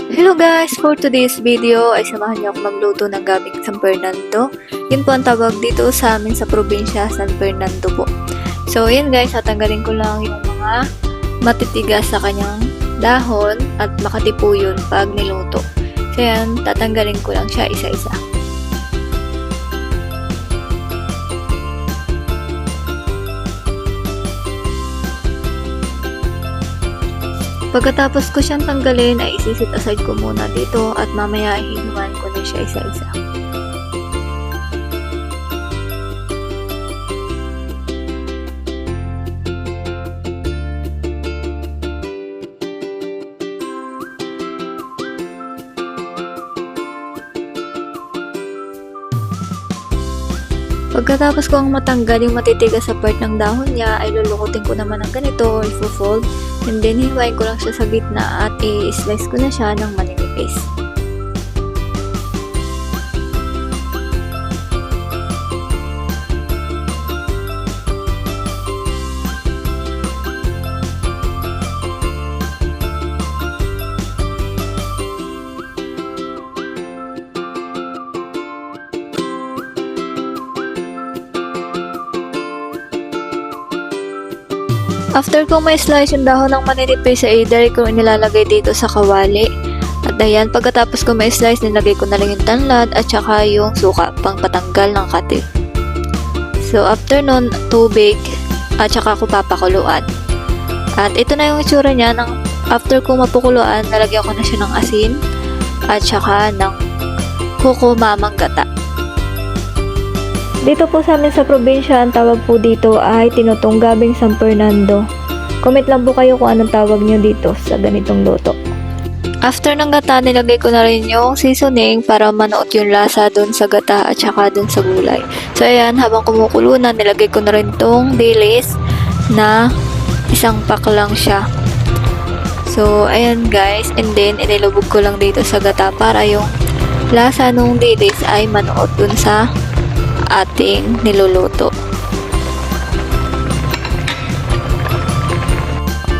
Hello guys! For today's video ay samahan niyo ako magluto ng gabing San Fernando. Yun po ang tawag dito sa amin sa probinsya, San Fernando po. So yan guys, tatanggalin ko lang yung mga matitigas sa kanyang dahon at makati po yun pag niluto. So yan, tatanggalin ko lang siya isa-isa. Pagkatapos ko siyang tanggalin ay isisit aside ko muna dito at mamaya hinumain ko na siya isa-isa. Pagkatapos kong matanggal yung matitigas sa part ng dahon niya, ay lulukutin ko naman ng ganito or i-fold. And then, hiwain ko lang siya sa gitna at i-slice ko na siya ng maninipis. After ko may slice yung dahon ng maninipis ay direct ko nilalagay dito sa kawali. At ayan, pagkatapos ko may slice, nilagay ko na lang yung tanlad at saka yung suka pang patanggal ng kati. So after nun, tubig at saka ko papakuluan. At ito na yung itsura niya. After ko mapukuluan, nalagyan ko na siya ng asin at saka ng kukumamang gata. Dito po sa amin sa probinsya, ang tawag po dito ay tinutong gabing San Fernando. Comment lang po kayo kung anong tawag nyo dito sa ganitong luto. After ng gata, nilagay ko na rin yung seasoning para manuot yung lasa dun sa gata at saka dun sa gulay. So ayan, habang kumukulo na, nilagay ko na rin tong dilis na isang pack lang siya. So ayan guys, and then inilubog ko lang dito sa gata para yung lasa nung dilis ay manuot dun sa ating niluluto.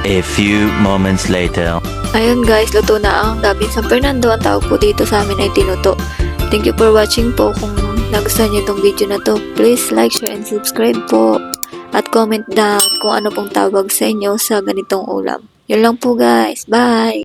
A few moments later. Ayun guys, luto na ang gabing San Fernando. Ang tawag po dito sa amin ay tinuto. Thank you for watching po. Kung nagustuhan niyo itong video na to, please like, share, and subscribe po. At comment down kung ano pong tawag sa inyo sa ganitong ulam. Yun lang po guys. Bye!